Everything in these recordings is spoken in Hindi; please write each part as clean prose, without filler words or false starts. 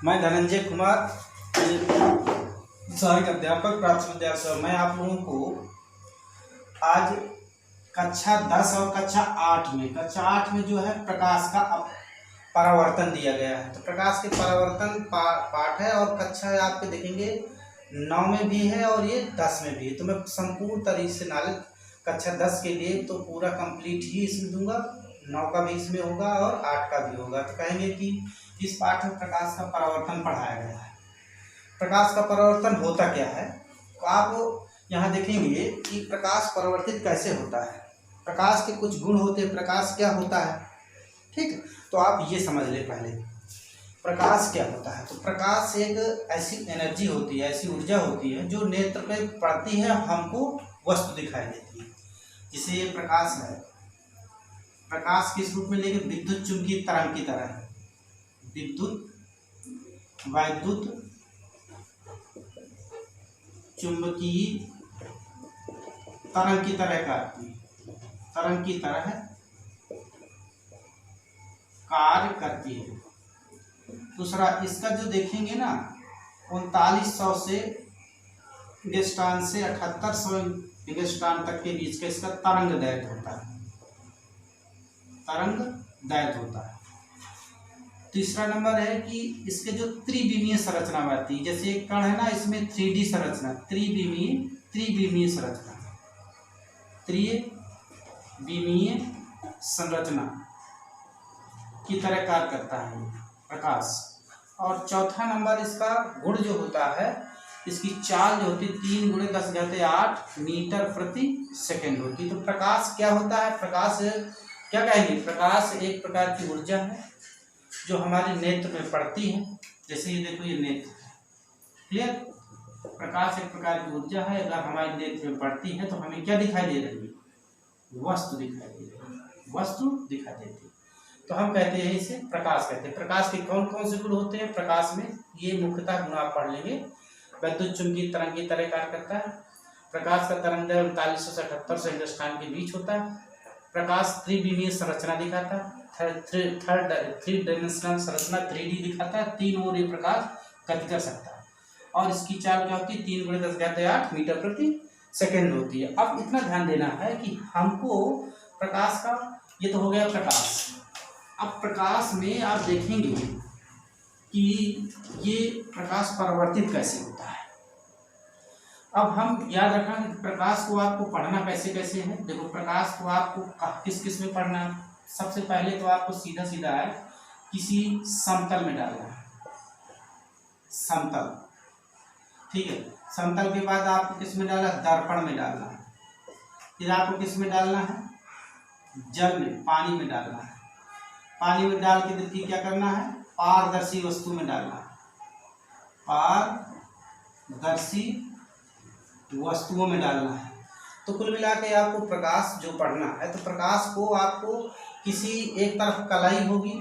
मैं धनंजय कुमार, सहायक अध्यापक प्राथमिक विद्यालय से। मैं आप लोगों को आज कक्षा 10 और कक्षा 8 में जो है प्रकाश का परावर्तन दिया गया है। तो प्रकाश के परावर्तन पाठ है और कक्षा आपके देखेंगे 9 में भी है और ये 10 में भी है। तो मैं संपूर्ण तरीके से नॉलेज कक्षा 10 के लिए तो पूरा कंप्लीट ही इसमें दूंगा, 9 का भी इसमें होगा और 8 का भी होगा। तो कहेंगे कि इस पाठ में प्रकाश का परावर्तन पढ़ाया गया है। प्रकाश का परावर्तन होता क्या है, तो आप यहाँ देखेंगे कि प्रकाश परावर्तित कैसे होता है। प्रकाश के कुछ गुण होते हैं, प्रकाश क्या होता है, ठीक। तो आप ये समझ ले पहले प्रकाश क्या होता है। तो प्रकाश एक ऐसी एनर्जी होती है, ऐसी ऊर्जा होती है जो नेत्र पे पड़ती है, हमको वस्तु दिखाई देती है। जिसे ये प्रकाश है, प्रकाश किस रूप में लेंगे, विद्युत चुंबकीय तरंग की तरह है, विद्युत चुंबकीय तरंग की तरह तरंग की तरह कार्य करती है। दूसरा इसका जो देखेंगे ना 3900 से इंगस्ट्रॉन से 7800 इंगस्ट्रॉन तक के बीच का इसका तरंग दैर्ध्य होता है। तीसरा नंबर है कि इसके जो त्रिविमीय संरचना बनती है, जैसे एक कण है ना, इसमें 3D संरचना, त्रिविमीय संरचना की तरह कार्य करता है प्रकाश। और चौथा नंबर इसका गुण जो होता है, इसकी चाल जो होती है 3 × 10⁸ मीटर प्रति सेकेंड होती है। तो प्रकाश क्या होता है, प्रकाश क्या कहेंगे, प्रकाश एक प्रकार की ऊर्जा है जो हमारे नेत्र में पड़ती है। जैसे ये देखो, ये नेत्र है, क्लियर। प्रकाश एक प्रकार की ऊर्जा है, अगर हमारे नेत्र में पड़ती है तो हमें क्या दिखाई दे रही है, वस्तु दिखाई दे रही है। तो हम कहते हैं इसे प्रकाश कहते हैं। प्रकाश के कौन कौन से गुण होते हैं प्रकाश में, ये मुख्यतः गुण आप पढ़ लेंगे। विद्युत चुंबकीय तरंग की तरह कार्य करता है। प्रकाश का तरंग दैर्ध्य 3900 से 7800 इंगस्ट्रॉन के बीच होता है। प्रकाश त्रिविमीय संरचना दिखाता है, थ्री डायमेंशनल संरचना 3D दिखाता है, 3 ओर ये प्रकाश गति कर सकता है। और इसकी चाल क्या होती है, 3 × 10⁸ मीटर प्रति सेकेंड होती है। अब इतना ध्यान देना है कि हमको प्रकाश का, ये तो हो गया प्रकाश। अब प्रकाश में आप देखेंगे कि ये प्रकाश परावर्तित कैसे होता है। अब हम याद रखना कि प्रकाश को आपको पढ़ना कैसे कैसे है। देखो, प्रकाश को आपको किस किस में पढ़ना है। सबसे पहले तो आपको सीधा है किसी समतल में डालना है, समतल, ठीक है। समतल के बाद आपको किस में डालना है, दर्पण में डालना है। फिर आपको किस में डालना है, जल में, पानी में डालना है। पानी में डाल के देखिए क्या करना है, पारदर्शी वस्तु में डालना है, पारदर्शी वस्तुओं में डालना है। तो कुल मिला के आपको प्रकाश जो पढ़ना है, तो प्रकाश को आपको किसी एक तरफ कलाई होगी,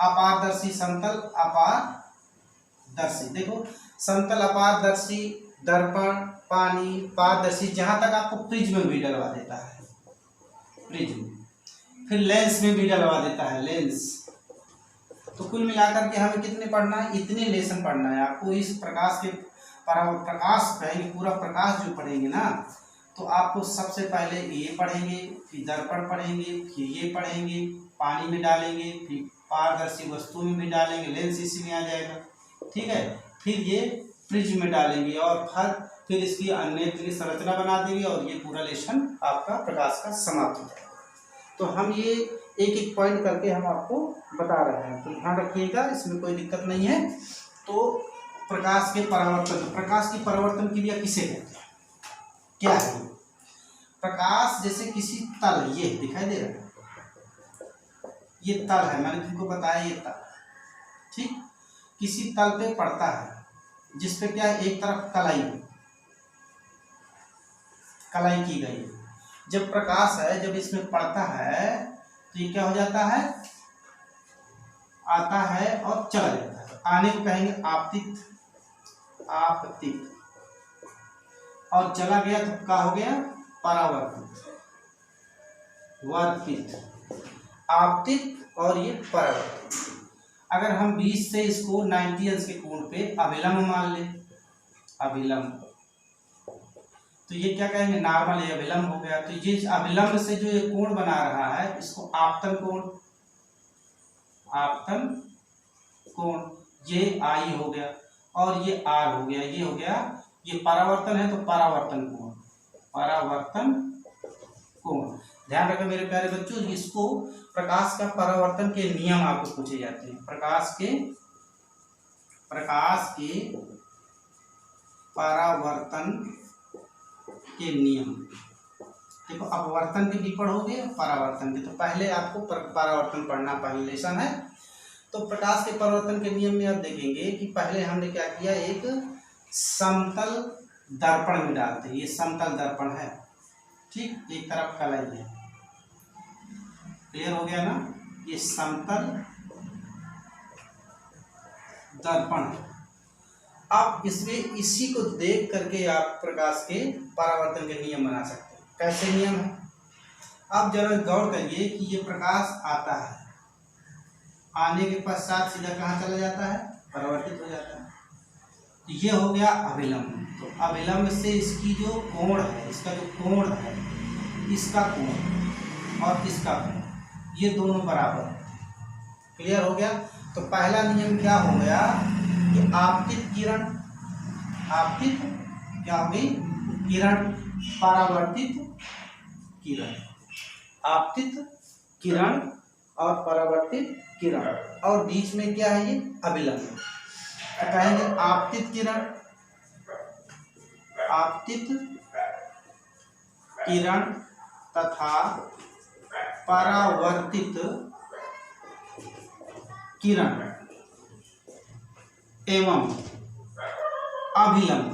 अपारदर्शी, समतल, अपारदर्शी। देखो, समतल, अपारदर्शी, दर्पण, पानी, पारदर्शी, जहां तक आपको प्रिज्म में भी डलवा देता है, प्रिज्म। फिर लेंस में भी डलवा देता है, लेंस। तो कुल मिलाकर के हमें कितने पढ़ना है, इतने लेसन पढ़ना है आपको। इस प्रकाश के प्रकाश कहेंगे, पूरा प्रकाश जो पढ़ेंगे ना, तो आपको सबसे पहले ये पढ़ेंगे, फिर दर्पण पढ़ेंगे, फिर ये पढ़ेंगे, पानी में डालेंगे, फिर पारदर्शी वस्तु में भी डालेंगे, लेंस इसी में आ जाएगा, ठीक है। फिर ये प्रिज्म में डालेंगे और फिर इसकी अन्य संरचना बना देंगे और ये पूरा लेसन आपका प्रकाश का समाप्त हो जाएगा। तो हम ये एक एक पॉइंट करके हम आपको बता रहे हैं, तो ध्यान रखिएगा, इसमें कोई दिक्कत नहीं है। तो प्रकाश के परावर्तन, प्रकाश की परावर्तन क्रिया किसे कहते हैं, क्या है प्रकाश। जैसे किसी तल, ये दिखाई दे रहा है, ये तल है, मैंने तुमको बताया ये तल, ठीक। किसी तल पे पड़ता है जिसपे क्या है, एक तरफ कलाई की गई है। जब प्रकाश है, जब इसमें पड़ता है तो ये क्या हो जाता है, आता है और चला जाता है। तो आने को कहेंगे आपतित, और चला गया तो क्या हो गया, परावर्तित, वर्तित, आपतित और ये परावर्तित। अगर हम 20 से इसको 90 अंश के कोण पे अभिलंब मान लें, अभिलंब, तो ये क्या कहेंगे, नॉर्मल, ये अभिलंब हो गया। तो ये अभिलंब से जो ये कोण बना रहा है इसको आपतन कोण, आपतन कोण, ये आई हो गया और ये आर हो गया, ये हो गया, ये परावर्तन है तो परावर्तन कोण, परावर्तन कोण। ध्यान रखें मेरे प्यारे बच्चों, इसको प्रकाश का परावर्तन के नियम आपको पूछे जाते हैं, प्रकाश के परावर्तन के नियम। देखो अपवर्तन के भी पढ़ोगे, परावर्तन के, तो पहले आपको परावर्तन पढ़ना पहले लेसन है। तो प्रकाश के परावर्तन के नियम में आप देखेंगे कि पहले हमने क्या किया, एक समतल दर्पण में डालते हैं, ये समतल दर्पण है, ठीक, एक तरफ कलाई है, क्लियर हो गया ना, ये समतल दर्पण है। अब इसमें इसी को देख करके आप प्रकाश के परावर्तन के नियम बना सकते हैं। कैसे नियम है, आप जरा गौर करिए कि ये प्रकाश आता है, आने के पश्चात सीधा कहाँ चला जाता है, परावर्तित हो जाता है। तो ये हो गया अभिलंब। तो अभिलंब से इसकी जो कोण है, इसका जो कोण है, इसका कोण और इसका कोण, ये दोनों बराबर है। क्लियर हो गया। तो पहला नियम क्या हो गया कि आपतित किरण, आपतित क्या होगी, किरण, परावर्तित किरण, आपतित किरण और परावर्तित किरण, और बीच में क्या है, ये अभिलंब। कहेंगे आपतित किरण, आपतित किरण तथा परावर्तित किरण एवं अभिलंब,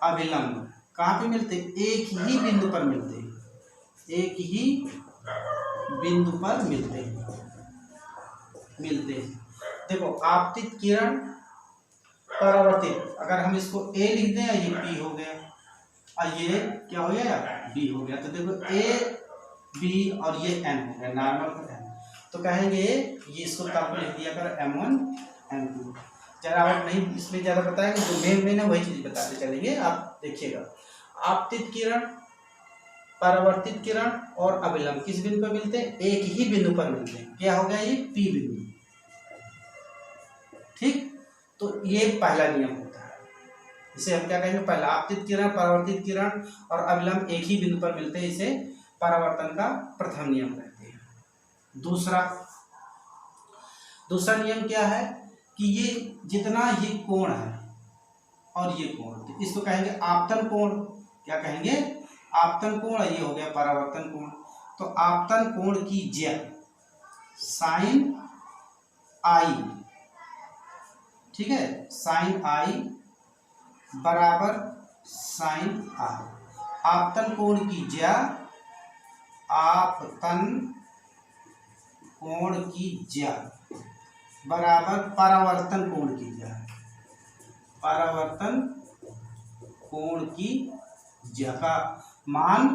अभिलंब कहाँ पे मिलते, एक ही बिंदु पर मिलते हैं, एक ही बिंदु पर मिलते हैं। देखो आपतित किरण, परावर्तित, अगर हम इसको ए लिख दें, ये पी हो गया और ये क्या हो गया, बी हो गया। तो देखो ए बी और ये एन हो गया, नॉर्मल का एन। तो कहेंगे ये इसको तब लिख दिया कर M1 M2। जरा आप नहीं इसमें ज़्यादा बताएंगे, जो मेन है वही चीज़ बताते चलेंगे, आप देखिएगा। आपतित किरण, परावर्तित किरण और अभिलंब किस बिंदु पर मिलते हैं, एक ही बिंदु पर मिलते हैं। क्या हो गया, ये पी बिंदु, ठीक। तो ये पहला नियम होता है, इसे हम क्या कहेंगे, पहला आपतित किरण, परावर्तित किरण और अभिलंब एक ही बिंदु पर मिलते हैं, इसे परावर्तन का प्रथम नियम कहते हैं। दूसरा नियम क्या है कि ये जितना ये कोण है और ये कोण, तो इसको कहेंगे आपतन कोण। क्या कहेंगे, आपतन कोण। ये हो गया परावर्तन कोण। तो आपतन कोण की ज्या साइन आई, ठीक है, साइन आई बराबर साइन आर। आपतन कोण की ज्या, आपतन कोण की ज्या बराबर परावर्तन कोण की ज्या, परावर्तन कोण की ज्या का मान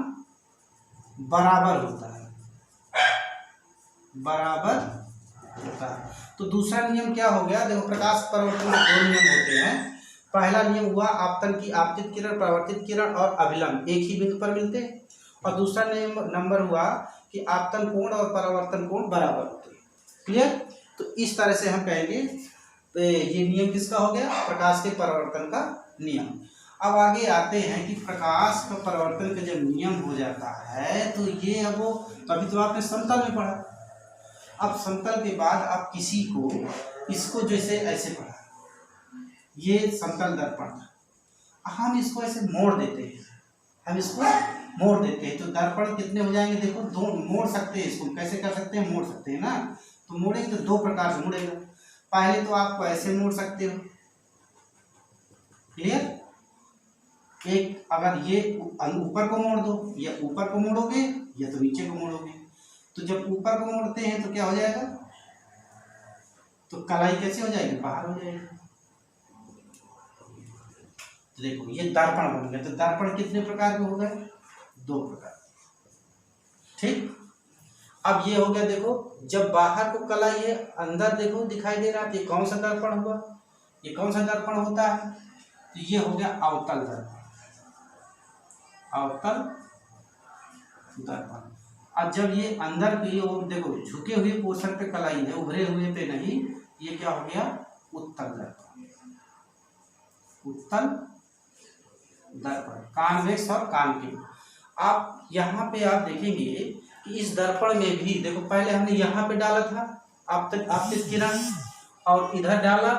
बराबर होता है, बराबर होता है। तो दूसरा नियम क्या हो गया, देखो प्रकाश परावर्तन में दो नियम होते हैं। पहला नियम हुआ आपतन की आपतित किरण, परावर्तित किरण और अभिलंब एक ही बिंदु पर मिलते हैं। और दूसरा नियम नंबर हुआ कि आपतन कोण और परावर्तन कोण बराबर होते हैं। क्लियर। तो इस तरह से हम कहेंगे, तो ये नियम किसका हो गया, प्रकाश के परावर्तन का नियम। अब आगे आते हैं कि प्रकाश का परावर्तन का जब नियम हो जाता है तो ये अब वो, तभी तो आपने समतल में पढ़ा। अब समतल के बाद आप किसी को इसको जैसे ऐसे पढ़ा, ये समतल दर्पण था, हम इसको ऐसे मोड़ देते हैं, हम इसको मोड़ देते हैं, तो दर्पण कितने हो जाएंगे, देखो दो मोड़ सकते हैं इसको, कैसे कर सकते हैं, मोड़ सकते हैं ना। तो मोड़ेंगे तो दो प्रकार से मुड़ेगा। पहले तो आपको ऐसे मोड़ सकते हो, क्लियर। एक अगर ये ऊपर को मोड़ दो, या ऊपर को मोड़ोगे या तो नीचे को मोड़ोगे। तो जब ऊपर को मोड़ते हैं तो क्या हो जाएगा, तो कलाई कैसे हो जाएगी, बाहर हो जाएगी। तो देखो ये दर्पण बन गया। तो दर्पण कितने प्रकार के हो गए, दो प्रकार, ठीक। अब ये हो गया, देखो जब बाहर को कलाई है, अंदर देखो दिखाई दे रहा है, ये कौन सा दर्पण हुआ, ये कौन सा दर्पण होता है, तो ये हो गया अवतल दर्पण, अवतल दर्पण। अब जब ये अंदर की ओर देखो झुके हुए पोर्शन पे कलाई है, उभरे हुए पे नहीं, ये क्या हो गया, उत्तल दर्पण, उत्तल दर्पण, कॉन्वेक्स और कॉन्केव। आप यहाँ पे आप देखेंगे कि इस दर्पण में भी देखो, पहले हमने यहाँ पे डाला था आपतित किरण और इधर डाला।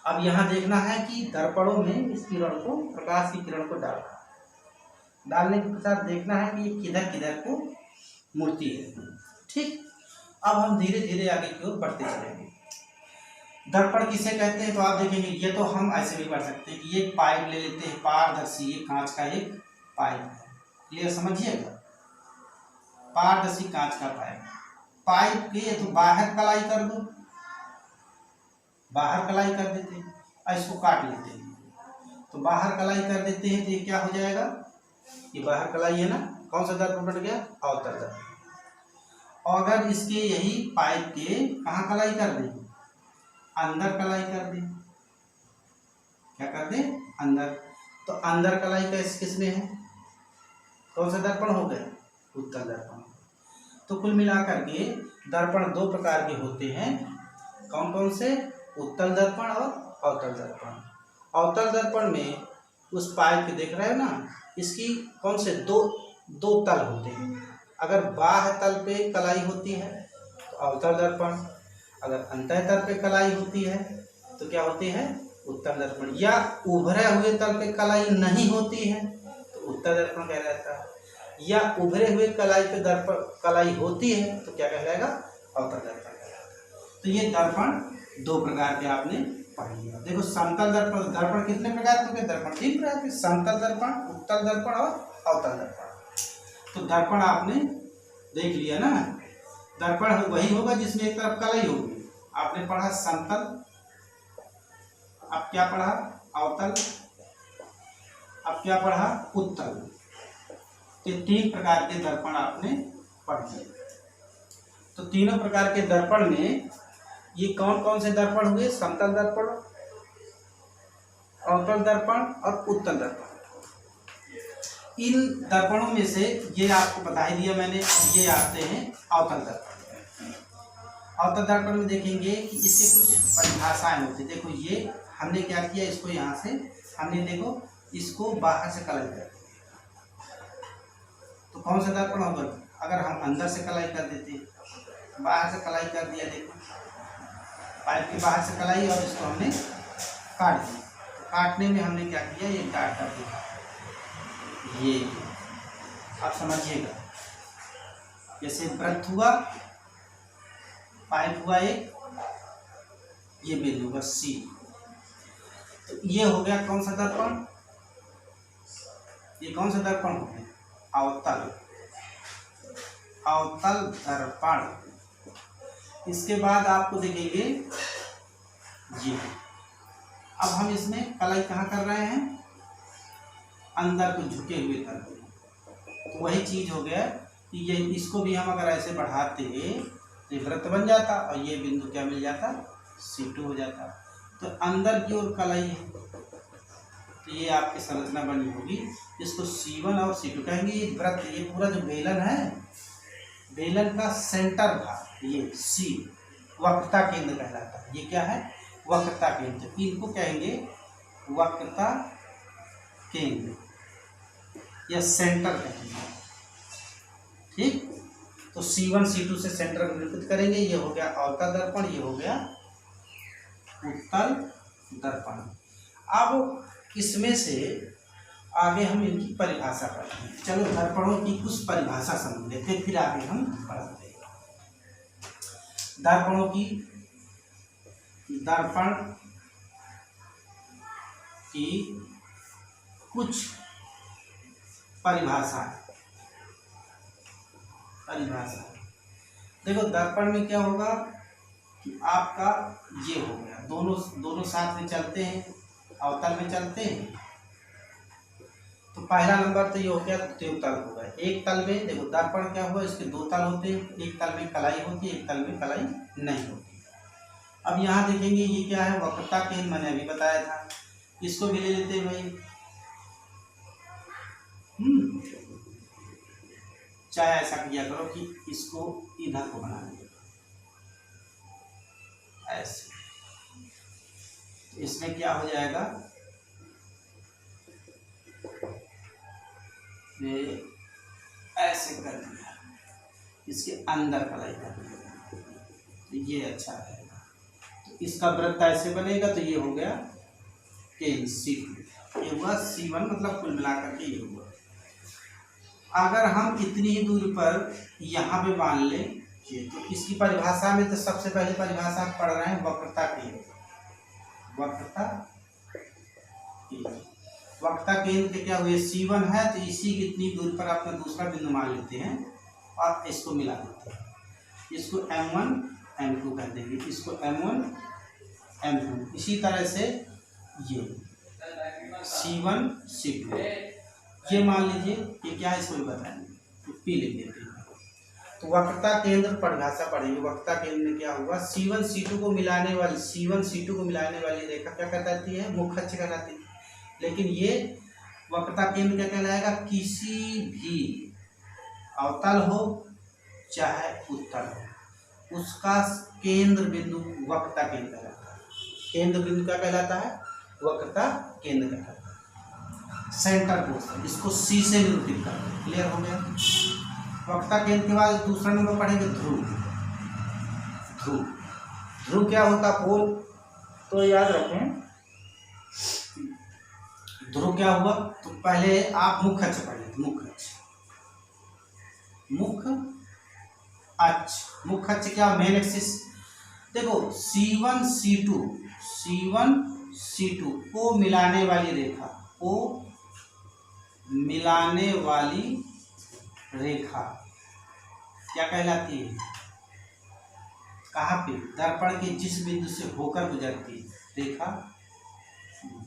अब यहाँ देखना है कि दर्पणों में इस किरण को, प्रकाश की किरण को डालने के साथ देखना है कि ये किधर किधर को मुड़ती है। ठीक, अब हम धीरे धीरे आगे की ओर बढ़ते चलेंगे। दर्पण किसे कहते हैं, तो आप देखेंगे ये तो हम ऐसे भी पढ़ सकते हैं कि ये पाइप ले लेते हैं, पारदर्शी, ये कांच का एक पाइप है, क्लियर समझिएगा, पारदर्शी कांच का पाइप, पाइप के तो बाहर कलाई कर दो, बाहर कलाई कर देते हैं, और इसको काट लेते हैं, तो बाहर कलाई कर देते हैं, तो ये क्या हो जाएगा, ये बाहर कलाई है ना, कौन सा दर्पण बन गया, अवतल दर्पण। और अगर इसके यही पाइप के कहाँ कलाई कर दें, अंदर कलाई कर दें, क्या कर दें, अंदर, तो अंदर कलाई का किस में है, कौन सा दर्पण हो गया, उत्तल दर्पण। तो कुल मिलाकर के दर्पण दो प्रकार के होते हैं, कौन कौन से, उत्तल दर्पण और अवतल दर्पण। अवतल दर्पण में उस पाइप के देख रहे हो ना, इसकी कौन से दो तल होते हैं, अगर बाह्य तल पे कलाई होती है तो अवतल दर्पण, अगर अंतः तल पे कलाई होती है तो क्या होती है, उत्तल दर्पण, या उभरे हुए तल पे कलाई नहीं होती है तो उत्तल दर्पण कहलाता है, या उभरे हुए कलाई पे दर्पण कलाई होती है तो क्या कहलाएगा, अवतल दर्पण कहलाएगा। तो ये दर्पण दो प्रकार के आपने पढ़ लिया। देखो समतल दर्पण, दर्पण कितने प्रकार के, दर्पण तीन प्रकार के, समतल दर्पण, उत्तल दर्पण और अवतल दर्पण। तो दर्पण आपने देख लिया ना, दर्पण वही होगा जिसमें एक तरफ कलाई होगी, आपने पढ़ा समतल, अब क्या पढ़ा, अवतल, अब क्या पढ़ा, उत्तल। ये तीन प्रकार के दर्पण आपने पढ़ लिए। तो तीनों प्रकार के दर्पण में ये कौन कौन से दर्पण हुए, समतल दर्पण, अवतल दर्पण और उत्तल दर्पण। इन दर्पणों में से ये आपको बता ही दिया मैंने, ये आते हैं अवतल दर्पण। अवतल दर्पण में देखेंगे कि इसके कुछ परिभाषाएं होती है। देखो ये हमने क्या किया, इसको यहाँ से हमने देखो इसको बाहर से कलाई कर दिया, तो कौन सा दर्पण होगा, अगर हम अंदर से कलाई कर देते, बाहर से कलाई कर दिया, देखो पाइप के बाहर से कलाई, और इसको हमने काट दिया, काटने में हमने क्या किया, ये काट कर दिया, ये आप समझिएगा, जैसे वृत्त हुआ, पाइप हुआ एक, ये बिंदु होगा सी, तो ये हो गया कौन सा दर्पण, ये कौन सा दर्पण हो गया, अवतल, अवतल दर्पण। इसके बाद आपको देखेंगे ये, अब हम इसमें कलाई कहाँ कर रहे हैं, अंदर को झुके हुए तल, तो वही चीज हो गया कि ये, इसको भी हम अगर ऐसे बढ़ाते तो ये वृत्त बन जाता और ये बिंदु क्या मिल जाता, C2 हो जाता। तो अंदर की ओर कलाई है, तो ये आपकी संरचना बनी होगी, इसको C1 और C2 कहेंगे। ये वृत्त, ये पूरा जो बेलन है, बेलन का सेंटर भाग, ये C वक्रता केंद्र कहलाता है। ये क्या है, वक्रता केंद्र, इनको कहेंगे वक्रता केंद्र या सेंटर कहेंगे, ठीक। तो C1 C2 से सेंटर निरूपित करेंगे, ये हो गया अवतल दर्पण, ये हो गया उत्तल दर्पण। अब इसमें से आगे हम इनकी परिभाषा पढ़ते हैं। चलो दर्पणों की कुछ परिभाषा समझ लेते हैं, फिर आगे हम पढ़ते हैं दर्पणों की। दर्पण की कुछ परिभाषा, देखो दर्पण में क्या होगा कि आपका ये हो गया, दोनों साथ में चलते हैं, अवतल में चलते हैं, तो पहला नंबर तो ये हो गया द्वितल हो गया। एक तल में देखो दर्पण क्या हुआ, इसके दो तल होते हैं, एक तल में कलाई होती है, एक तल में कलाई नहीं होती। अब यहाँ देखेंगे ये क्या है, वक्रता केंद्र मैंने अभी बताया था, इसको भी ले लेते हैं भाई। चाहे ऐसा किया करो कि इसको इधर को बना दो ऐसे, इसमें क्या हो जाएगा, ये ऐसे कर दिया, इसके अंदर कलाई कर दिया, तो ये अच्छा रहेगा। तो इसका वृत्त ऐसे बनेगा, तो ये हो गया केंद्र C2, ये हुआ C1, मतलब कुल मिलाकर के ये हुआ। अगर हम इतनी ही दूरी पर यहाँ पे मान लें ये, तो इसकी परिभाषा में तो सबसे पहले परिभाषा पढ़ रहे हैं वक्रता केंद्र। वक्रता केंद्र के क्या हुए, C1 है, तो इसी की इतनी दूरी पर अपना दूसरा बिंदु मान लेते हैं और इसको मिला देते हैं। इसको M1 M2 कह देंगे, इसको M1 M2। इसी तरह से ये C1 C2, ये मान लीजिए कि क्या है, इसको भी बताएंगे, तो P लिख देते हैं। तो वक्रता केंद्र परिभाषा पढ़ेंगे। वक्रता केंद्र में क्या हुआ, C1 C2 को मिलाने वाली रेखा क्या कहलाती है, मुख्य अक्ष कहलाती है। लेकिन ये वक्रता केंद्र क्या कहलाएगा, किसी भी अवतल हो चाहे उत्तल हो, उसका केंद्र बिंदु वक्रता केंद्र कहलाता है। केंद्र बिंदु क्या कहलाता है, वक्रता केंद्र कहलाता है। सेंटर पोर्शन, इसको C से निरूपित करते हैं। क्लियर हो गया। वक्रता केंद्र के बाद दूसरा नंबर पढ़ेंगे ध्रुव। ध्रुव क्या होता, पोल। तो याद रखें ध्रुव क्या हुआ, तो पहले आप मुख्य अक्ष पढ़ लेते, मुख्य अक्ष क्या, मेन एक्सिस। देखो C1 C2 को मिलाने वाली रेखा क्या कहलाती है, कहाँ पे, दर्पण के जिस बिंदु से होकर गुजरती है रेखा,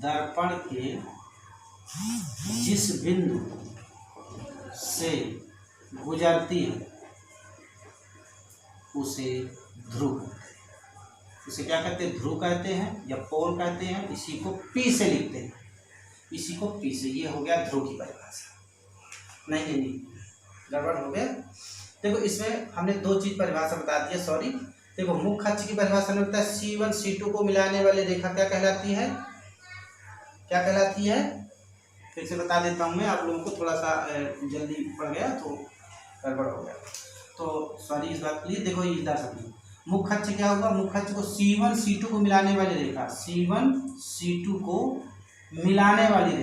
दर्पण के जिस बिंदु से गुजरती है उसे ध्रुव, उसे क्या कहते हैं, ध्रुव कहते हैं या पोल कहते हैं। इसी को P से लिखते हैं, इसी को P से। ये हो गया ध्रुव की परिभाषा। नहीं गड़बड़ हो गया। देखो इसमें हमने दो चीज परिभाषा बता दी है, सॉरी। देखो मुख्य अक्ष की परिभाषा में होता है C1 C2 को मिलाने वाली रेखा क्या कहलाती है, फिर से बता देता हूँ मैं, आप लोगों को थोड़ा सा जल्दी पड़ गया तो गड़बड़ हो गया, तो सॉरी इस बात के लिए। देखो ये इधर समझिए, मुख्य अक्ष क्या होगा, मुख्य अक्ष को C1 C2 को मिलाने वाली रेखा, C1 C2 को मिलाने वाली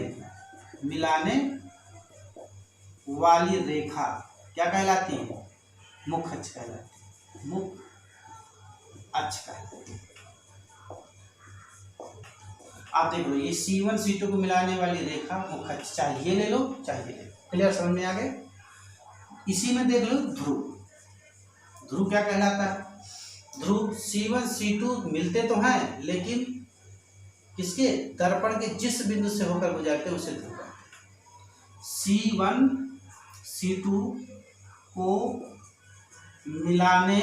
रेखा क्या कहलाती है, मुख्य अक्ष कहलाती है, मुख्य अक्ष कहलाती है। आप देख लो ये C1 C2 को मिलाने वाली रेखा मुख्य अक्ष, चाहे ये ले लो चाहे ये ले लो। क्लियर, समझ में आ गए। इसी में देख लो ध्रुव क्या कहलाता है, ध्रुव C1 C2 मिलते तो हैं, लेकिन किसके, दर्पण के जिस बिंदु से होकर गुजरते हैं उसे ध्रुव कहते हैं। C1 C2 को मिलाने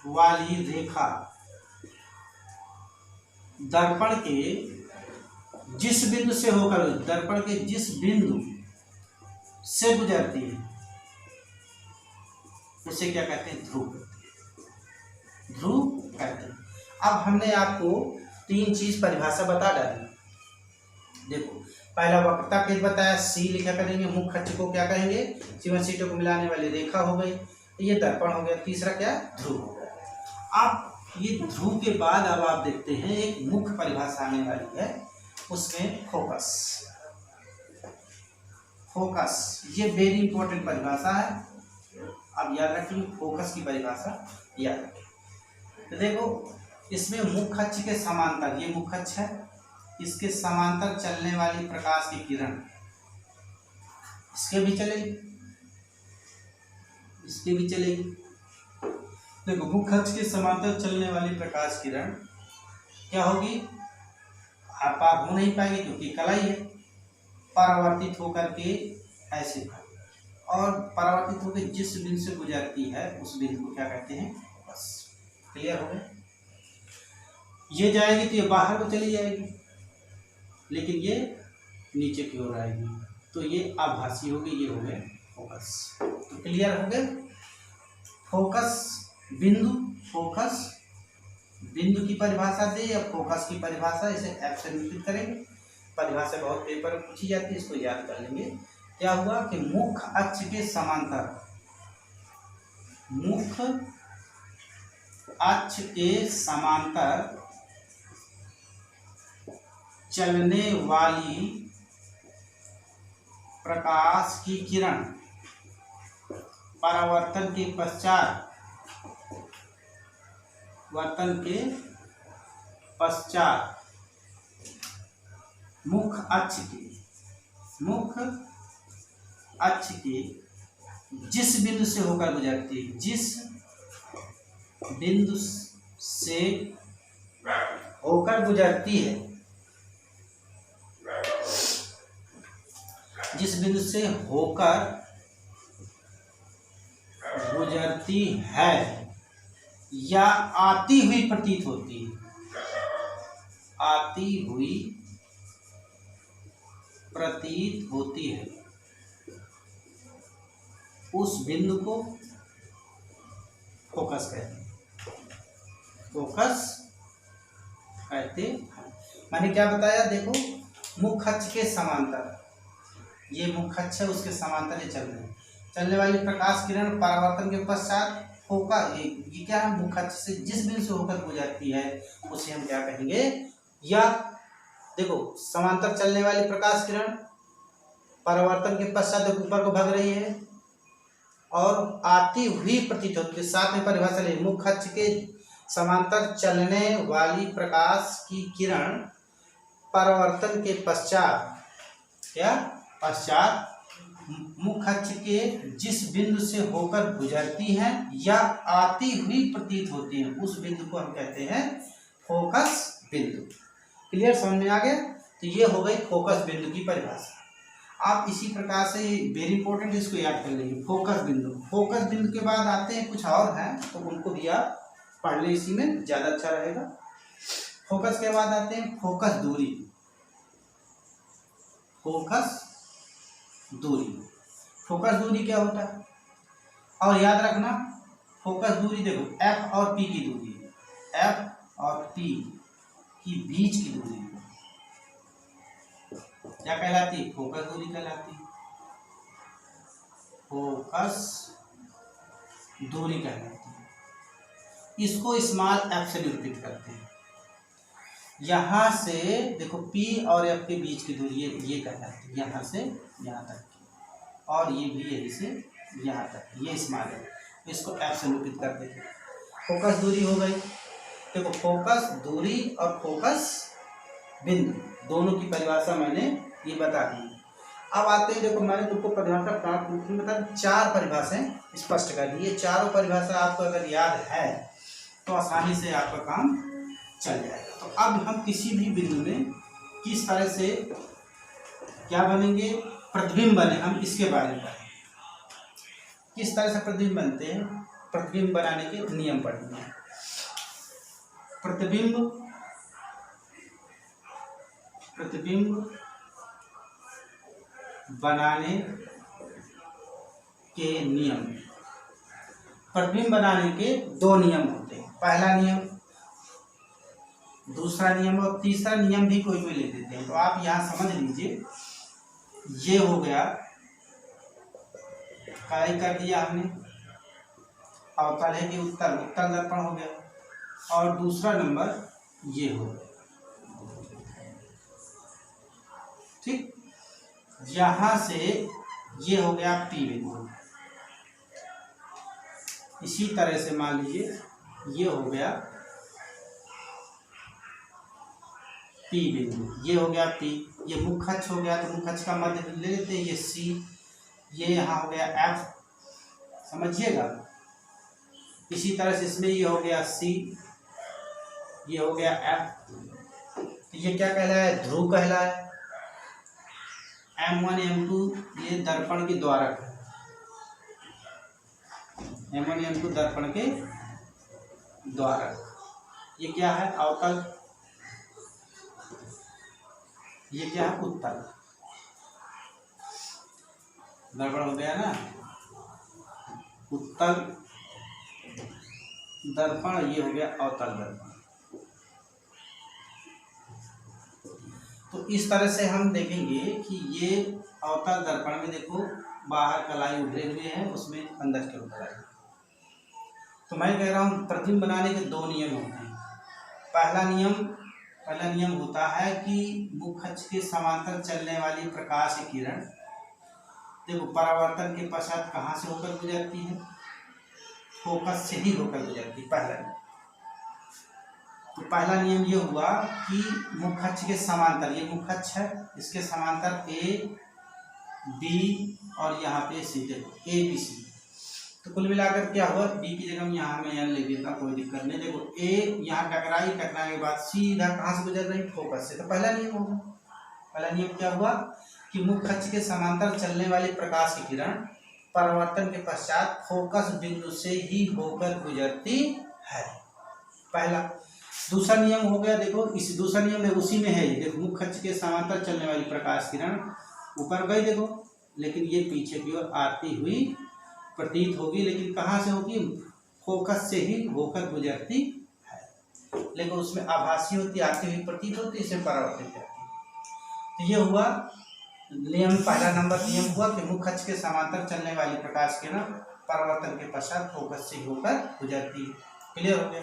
वाली रेखा दर्पण के जिस बिंदु से होकर, दर्पण के जिस बिंदु से गुजरती है उसे क्या कहते हैं, ध्रुव कहते हैं। अब हमने आपको तीन चीज परिभाषा बता डाली। देखो पहला वक्रता केंद्र बताया, C लिखा करेंगे, मुख्य अक्ष को क्या कहेंगे, C1 C2 को मिलाने वाली रेखा हो गई, ये दर्पण हो गया। तीसरा क्या, ध्रुव हो गया। अब ये ध्रुव के बाद अब आप देखते हैं एक मुख्य परिभाषा आने वाली है, उसमें फोकस, ये वेरी इंपॉर्टेंट परिभाषा है। अब याद रखिए फोकस की परिभाषा याद रखिए। तो देखो इसमें मुख्य अक्ष के समांतर, ये मुख्य अक्ष है, इसके समांतर चलने वाली प्रकाश की किरण इसके भी चलेगी, देखो मुख्य अक्ष के समांतर चलने वाली प्रकाश किरण क्या होगी, आप हो नहीं पाएगी क्योंकि कलाई है, परावर्तित होकर के ऐसे और परावर्तित होकर जिस बिंदु से गुजरती है उस बिंदु को क्या कहते हैं, बस। क्लियर हो गया? ये जाएगी तो ये बाहर को चली जाएगी, लेकिन ये नीचे की ओर आएगी, तो ये आभासी होगी, ये हो गए फोकस। तो क्लियर हो गए? फोकस बिंदु, फोकस बिंदु की परिभाषा दे या फोकस की परिभाषा, इसे एफ से निरूपित करेंगे। परिभाषा बहुत पेपर में पूछी जाती है, इसको याद कर लेंगे। क्या हुआ कि मुख्य अक्ष के समांतर, मुख्य अक्ष के समांतर चलने वाली प्रकाश की किरण परावर्तन के पश्चात, वर्तन के पश्चात मुख्य अक्ष के जिस बिंदु से होकर गुजरती है, जिस बिंदु से होकर गुजरती है, जिस बिंदु से होकर गुजरती है या आती हुई प्रतीत होती है, आती हुई प्रतीत होती है, उस बिंदु को फोकस कहते हैं। फोकस कहते हैं। मैंने क्या बताया, देखो मुख्य अक्ष के समांतर, ये मुख्य अक्ष है, उसके समांतर ये चलने वाली प्रकाश किरण परावर्तन के पश्चात फोकस, ये क्या है, मुख्य अक्ष से जिस बिंदु से होकर गुजरती है उसे हम क्या कहेंगे, या देखो समांतर चलने वाली प्रकाश किरण परावर्तन के पश्चात ऊपर को भाग रही है और आती हुई प्रतीत होती है। साथ में परिभाषा ले, मुख्य अक्ष के समांतर चलने वाली प्रकाश की किरण परावर्तन के पश्चात, क्या पश्चात मुख्य अक्ष के जिस बिंदु से होकर गुजरती हैं या आती हुई प्रतीत होती हैं, उस बिंदु को हम कहते हैं फोकस बिंदु। क्लियर, समझ में आ गया? तो ये हो गई फोकस बिंदु की परिभाषा। आप इसी प्रकार से वेरी इंपॉर्टेंट, इसको याद कर लेंगे, फोकस बिंदु। फोकस बिंदु के बाद आते हैं कुछ और हैं, तो उनको भी आप पढ़ लें, इसी में ज़्यादा अच्छा रहेगा। फोकस के बाद आते हैं फोकस दूरी। फोकस दूरी, फोकस दूरी क्या होता है, और याद रखना फोकस दूरी, देखो एफ और पी की दूरी, एफ और पी की बीच की दूरी क्या कहलाती है, फोकस दूरी कहलाती है, फोकस दूरी कहलाती है। इसको स्मॉल एफ से निरूपित करते हैं। यहाँ से देखो P और F के बीच की दूरी ये कहलाती है, यहाँ से यहाँ तक की, और ये भी यही से यहाँ तक, ये स्मॉल है, इसको F से निरूपित करते हैं। फोकस दूरी हो गई। देखो फोकस दूरी और फोकस बिंदु दोनों की परिभाषा मैंने ये बता दी। अब आते हैं, देखो मैंने तुमको परिभाषा प्राप्त बता दी, 4 परिभाषाएं स्पष्ट कर दी। ये चारों परिभाषा आपको अगर याद है तो आसानी से आपका काम चल जाएगा। तो अब हम किसी भी बिंदु में किस तरह से क्या बनेंगे, प्रतिबिंब बने, हम इसके बारे में पढ़ेंगे। किस तरह से प्रतिबिंब बनते हैं, प्रतिबिंब बनाने के नियम पढ़ेंगे। प्रतिबिंब बनाने के नियम। प्रतिबिंब बनाने के 2 नियम होते हैं। पहला नियम, दूसरा नियम और तीसरा नियम भी कोई ले देते हैं। तो आप यहाँ समझ लीजिए, ये हो गया, कार्य कर दिया हमने, अवतल है कि उत्तल, उत्तल दर्पण हो गया, और दूसरा नंबर ये हो गया, ठीक। यहाँ से ये हो गया P बिंदु। इसी तरह से मान लीजिए ये हो गया P बिंदु, ये हो गया P, ये मुख्य अक्ष हो गया, तो मुख्य अक्ष का मध्य ले लेते हैं, ये C, ये यहाँ हो गया F, समझिएगा। इसी तरह से इसमें ये हो गया C, ये हो गया F, तो ये क्या कहलाया, ध्रुव कहलाया। M1 M2 ये दर्पण के द्वारक है, M1 M2 दर्पण के द्वारक। ये क्या है? अवतल। ये क्या है? उत्तल। दर्पण हो गया ना, उत्तल दर्पण, ये हो गया अवतल दर्पण। तो इस तरह से हम देखेंगे कि ये अवतल दर्पण में देखो बाहर कलाई उभरे हुए हैं, उसमें अंदर की ओर कलाई। तो मैं कह रहा हूँ प्रतिबिंब बनाने के दो नियम होते हैं। पहला नियम होता है कि मुख्य अक्ष के समांतर चलने वाली प्रकाश की किरण देखो परावर्तन के पश्चात कहाँ से होकर गुजरती है? फोकस से ही होकर गुजरती है। पहला नियम ये हुआ कि मुख्य अक्ष के समांतर, ये मुख्य अक्ष है, इसके समांतर ए बी और यहाँ पे सी, देखो ए बी सी। तो कुल मिलाकर क्या हुआ? बी की जगह में यहाँ में एन लिख देता, कोई दिक्कत नहीं। देखो ए यहाँ टकराई, टकराने के बाद सीधा कहाँ से गुजर रही? फोकस से। तो पहला नियम होगा। पहला नियम क्या हुआ कि मुख्य अक्ष के समांतर चलने वाली प्रकाश की किरण परावर्तन के पश्चात फोकस बिंदु से ही होकर गुजरती है, पहला। दूसरा नियम हो गया, देखो इस दूसरा नियम में उसी में है, देखो मुख्य अक्ष के समांतर चलने वाली प्रकाश किरण ऊपर गई देखो, लेकिन ये पीछे की ओर आती हुई प्रतीत होगी, लेकिन कहाँ से होगी? फोकस से ही होकर गुजरती है, लेकिन उसमें आभासी होती, आती हुई प्रतीत होती, इसे परावर्तित करती है। तो ये हुआ नियम, पहला नंबर नियम हुआ कि मुख्य अक्ष के समांतर चलने वाली प्रकाश किरण परावर्तन के पश्चात फोकस से होकर गुजरती है। क्लियर हो गया?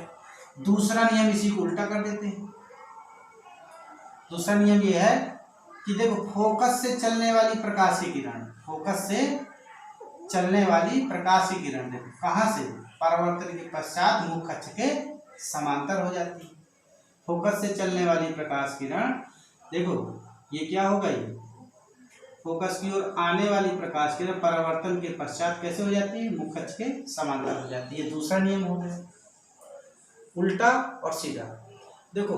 दूसरा नियम इसी को उल्टा कर देते हैं। दूसरा नियम ये है कि देखो फोकस से चलने वाली प्रकाश की किरण, फोकस से चलने वाली प्रकाश की किरण देखो कहाँ से? परावर्तन के पश्चात मुख्य अक्ष के समांतर हो जाती है। फोकस से चलने वाली प्रकाश किरण देखो ये क्या हो गई? फोकस की ओर आने वाली प्रकाश किरण परावर्तन के पश्चात कैसे हो जाती है? मुख्य अक्ष के समांतर हो जाती है। दूसरा नियम हो गया। उल्टा और सीधा देखो,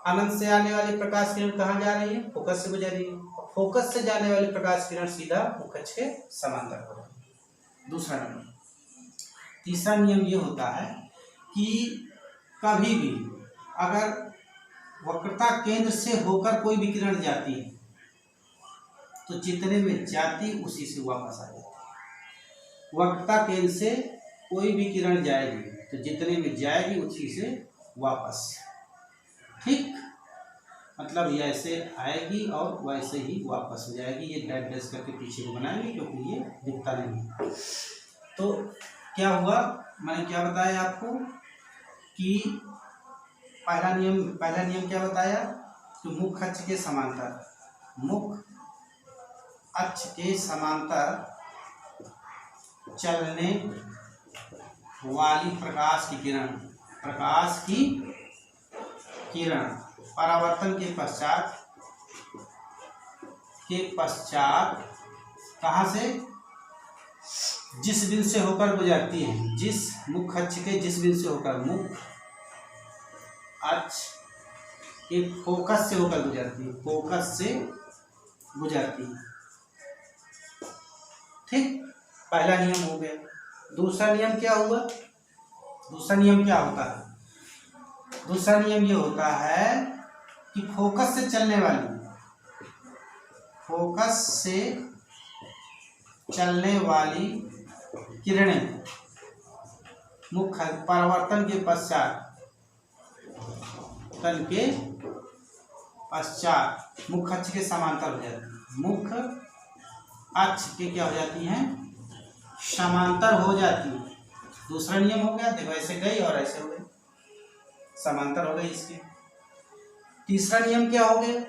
अनंत से आने वाली प्रकाश किरण कहाँ जा रही है? फोकस से गुजर रही है। फोकस से जाने वाली प्रकाश किरण सीधा मुख्य अक्ष के समांतर हो रही है। दूसरा नियम। तीसरा नियम ये होता है कि कभी भी अगर वक्रता केंद्र से होकर कोई भी किरण जाती है तो जितने में जाती उसी से वापस आ जाती है। वक्रता केंद्र से कोई भी किरण जाएगी तो जितने में जाएगी उसी से वापस, ठीक? मतलब ये ऐसे आएगी और वैसे ही वापस हो जाएगी। ये डैश डैश करके पीछे को बनाएंगे क्योंकि ये दिखता नहीं। तो क्या हुआ, मैंने क्या बताया आपको कि पहला नियम क्या बताया कि मुख्य अक्ष के समांतर, मुख्य अक्ष के समांतर चलने वाली प्रकाश की किरण परावर्तन के पश्चात कहाँ से? जिस बिंदु से होकर गुजरती है, जिस मुख्य अक्ष के जिस बिंदु से होकर, मुख्य अक्ष के फोकस से होकर गुजरती है, फोकस से गुजरती है, ठीक? पहला नियम हो गया। दूसरा नियम क्या हुआ? दूसरा नियम क्या होता है? दूसरा नियम ये होता है कि फोकस से चलने वाली किरणें मुख्य परावर्तन के पश्चात मुख्य अक्ष के समांतर हो जाती है। मुख्य अक्ष के क्या हो जाती हैं? समांतर हो जाती है। दूसरा नियम हो गया, देखो ऐसे गई और ऐसे हो गई, समांतर हो गई इसके। तीसरा नियम क्या हो गया?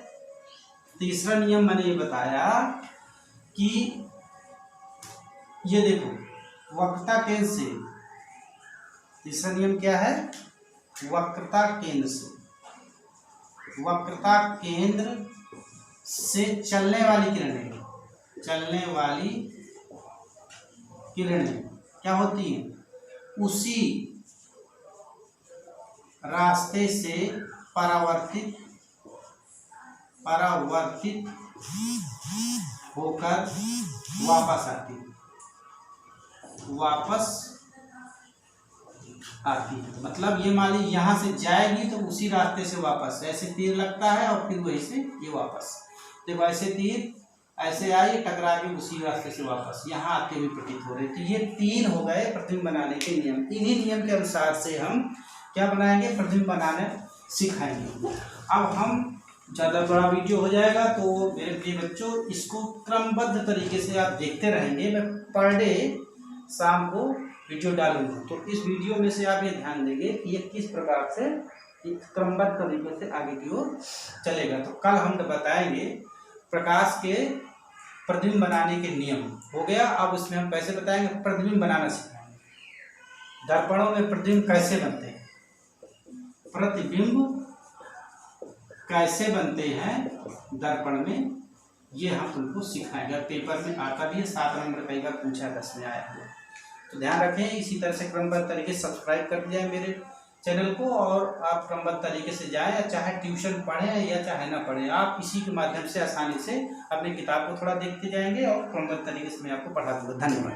तीसरा नियम मैंने ये बताया कि ये देखो वक्रता केंद्र से, तीसरा नियम क्या है? वक्रता केंद्र से चलने वाली किरणें क्या होती हैं? उसी रास्ते से परावर्तित होकर वापस आती है, मतलब ये मान लीजिए यहाँ से जाएगी तो उसी रास्ते से वापस, ऐसे तीर लगता है और फिर वहीं से ये वापस। देखो ऐसे तीर ऐसे आई, टकरा के उसी रास्ते से वापस यहाँ आते हुए प्रतीत हो रहे। तो ये 3 हो गए प्रतिबिंब बनाने के नियम। इन्हीं नियम के अनुसार से हम क्या बनाएंगे, प्रतिबिंब बनाने सिखाएंगे। अब हम ज़्यादा बड़ा वीडियो हो जाएगा तो मेरे प्रिय बच्चों इसको क्रमबद्ध तरीके से आप देखते रहेंगे। मैं पर डे शाम को वीडियो डालूंगा, तो इस वीडियो में से आप ये ध्यान देंगे कि ये किस प्रकार से क्रमबद्ध तरीके से आगे की ओर चलेगा। तो कल हम बताएंगे प्रकाश के प्रतिबिंब बनाने के नियम हो गया। अब उसमें हम कैसे बताएंगे, प्रतिबिंब बनाना सिखाएंगे। दर्पणों में प्रतिबिंब कैसे बनते हैं, प्रतिबिंब कैसे बनते हैं दर्पण में, ये हम तुमको सिखाएंगे। पेपर में आता भी है, 7 नंबर कई बार पूछा 10 में आया हुआ। तो ध्यान रखें, इसी तरह से क्रमबद्ध तरीके से सब्सक्राइब कर दिया मेरे चैनल को, और आप क्रमबद्ध तरीके से जाएं, या चाहे ट्यूशन पढ़ें या चाहे ना पढ़ें, आप इसी के माध्यम से आसानी से अपनी किताब को थोड़ा देखते जाएंगे और क्रमबद्ध तरीके से मैं आपको पढ़ा दूंगा। धन्यवाद।